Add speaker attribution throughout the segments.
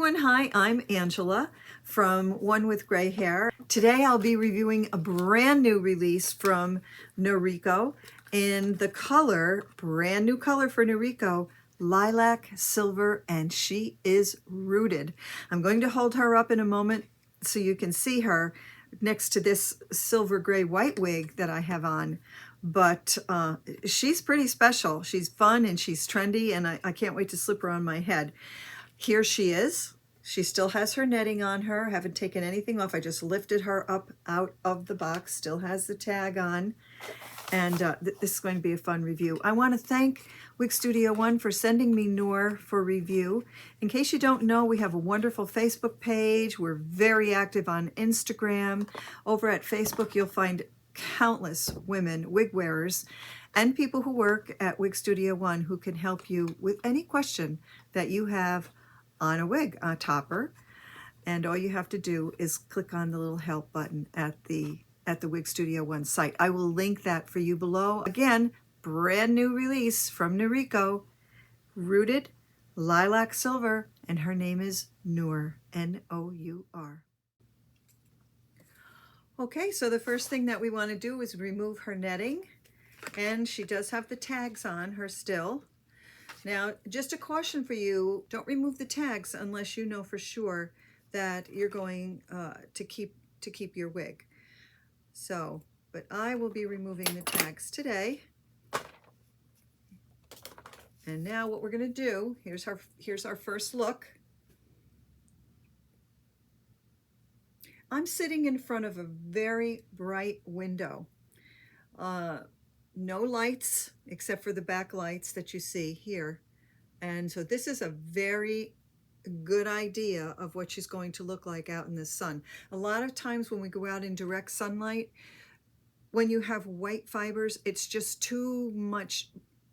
Speaker 1: everyone, hi, I'm Angela from One with Gray Hair. Today I'll be reviewing a brand new release from Noriko in the color, brand new color for Noriko, Lilac Silver, and she is rooted. I'm going to hold her up in a moment so you can see her next to this silver gray white wig that I have on. But she's pretty special. She's fun and she's trendy, and I can't wait to slip her on my head. Here she is. She still has her netting on her. Haven't taken anything off. I just lifted her up out of the box. Still has the tag on. And this is going to be a fun review. I want to thank Wig Studio One for sending me NOUR for review. In case you don't know, we have a wonderful Facebook page. We're very active on Instagram. Over at Facebook, you'll find countless women, wig wearers, and people who work at Wig Studio One who can help you with any question that you have on a wig, a topper. And all you have to do is click on the little help button at the Wig Studio One site. I will link that for you below. Again, brand new release from Noriko, Rooted Lilac Silver, and her name is NOUR, N-O-U-R. Okay, so the first thing that we want to do is remove her netting, and she does have the tags on her still. Now, just a caution for you, don't remove the tags unless you know for sure that you're going to keep your wig. So, but I will be removing the tags today. And now what we're going to do, here's our first look. I'm sitting in front of a very bright window. No lights except for the backlights that you see here. And so this is a very good idea of what she's going to look like out in the sun. A lot of times when we go out in direct sunlight, when you have white fibers, it's just too much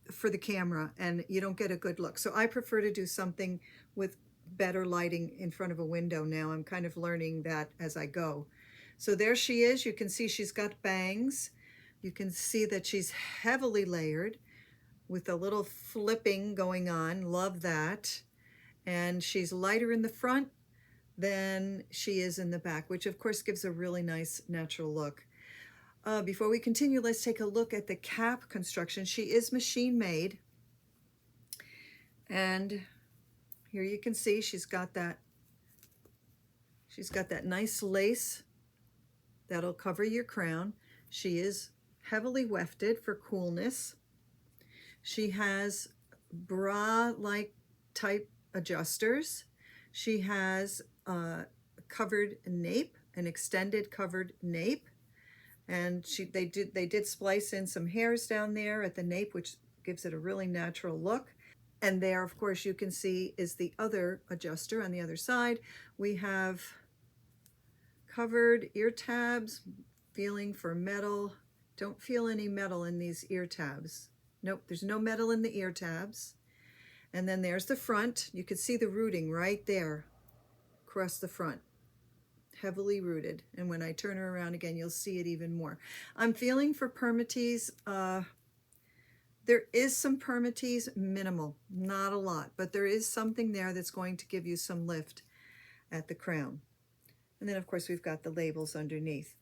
Speaker 1: for the camera and you don't get a good look. So I prefer to do something with better lighting in front of a window now. I'm kind of learning that as I go. So there she is. You can see she's got bangs. You can see that she's heavily layered with a little flipping going on. Love that. And she's lighter in the front than she is in the back, which of course gives a really nice natural look. Before we continue, let's take a look at the cap construction. She is machine made. And here you can see she's got that nice lace that'll cover your crown. She is heavily wefted for coolness. She has bra-like type adjusters. She has a covered nape, an extended covered nape, and they did splice in some hairs down there at the nape, which gives it a really natural look. And there, of course, you can see is the other adjuster on the other side. We have covered ear tabs, feeling for metal. Don't feel any metal in these ear tabs. Nope, there's no metal in the ear tabs. And then there's the front. You can see the rooting right there across the front. Heavily rooted. And when I turn her around again, you'll see it even more. I'm feeling for permatease. There is some permatease, minimal, not a lot, but there is something there that's going to give you some lift at the crown. And then of course we've got the labels underneath.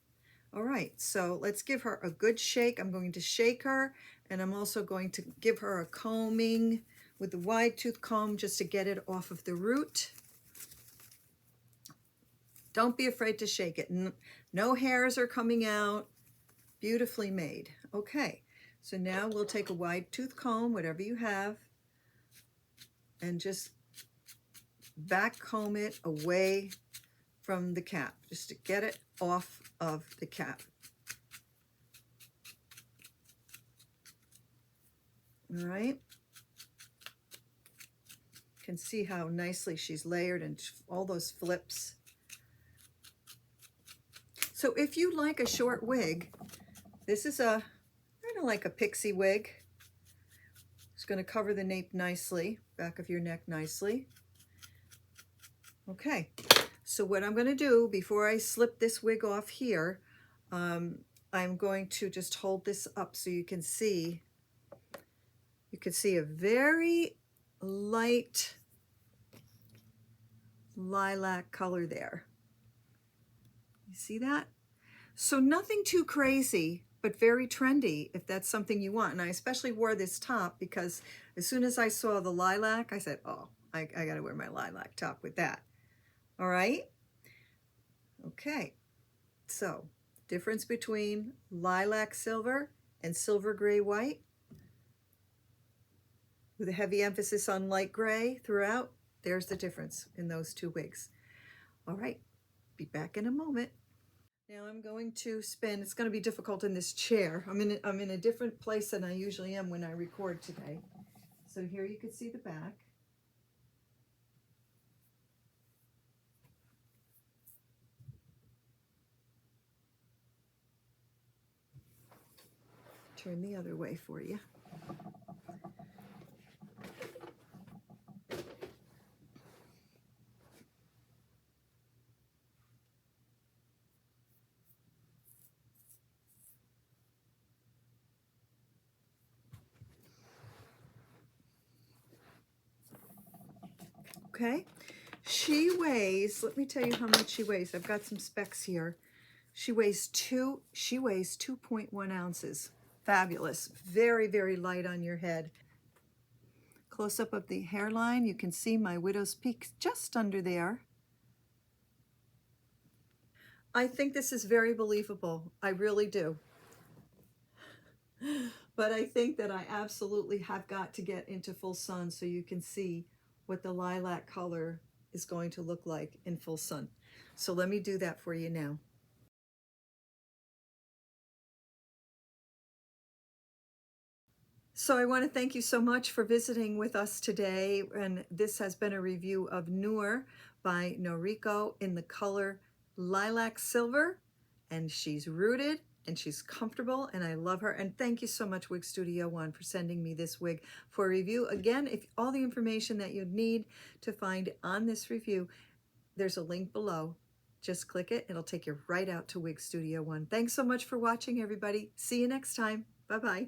Speaker 1: All right, so let's give her a good shake. I'm going to shake her, and I'm also going to give her a combing with the wide tooth comb just to get it off of the root. Don't be afraid to shake it. No hairs are coming out. Beautifully made. Okay, so now we'll take a wide tooth comb, whatever you have, and just back comb it away from the cap, just to get it off of the cap. All right. You can see how nicely she's layered and all those flips. So if you like a short wig, this is kind of like a pixie wig. It's going to cover the nape nicely, back of your neck nicely. Okay. So what I'm going to do before I slip this wig off here, I'm going to just hold this up so you can see a very light lilac color there. You see that? So nothing too crazy, but very trendy if that's something you want. And I especially wore this top because as soon as I saw the lilac, I said, oh, I gotta wear my lilac top with that. All right? Okay, so difference between lilac silver and silver gray white, with a heavy emphasis on light gray throughout. There's the difference in those two wigs. All right, be back in a moment. Now I'm going to spin. It's going to be difficult in this chair. I'm in a different place than I usually am when I record today. So here you can see the back. Turn the other way for you. Okay, she weighs, let me tell you how much she weighs. I've got some specs here. She weighs 2.1 ounces. Fabulous. Very, very light on your head. Close up of the hairline, you can see my widow's peak just under there. I think this is very believable. I really do. But I think that I absolutely have got to get into full sun so you can see what the lilac color is going to look like in full sun. So let me do that for you now. So I want to thank you so much for visiting with us today. And this has been a review of NOUR by Noriko in the color Lilac Silver. And she's rooted and she's comfortable and I love her. And thank you so much, Wig Studio One, for sending me this wig for review. Again, if all the information that you need to find on this review, there's a link below. Just click it. It'll take you right out to Wig Studio One. Thanks so much for watching, everybody. See you next time. Bye-bye.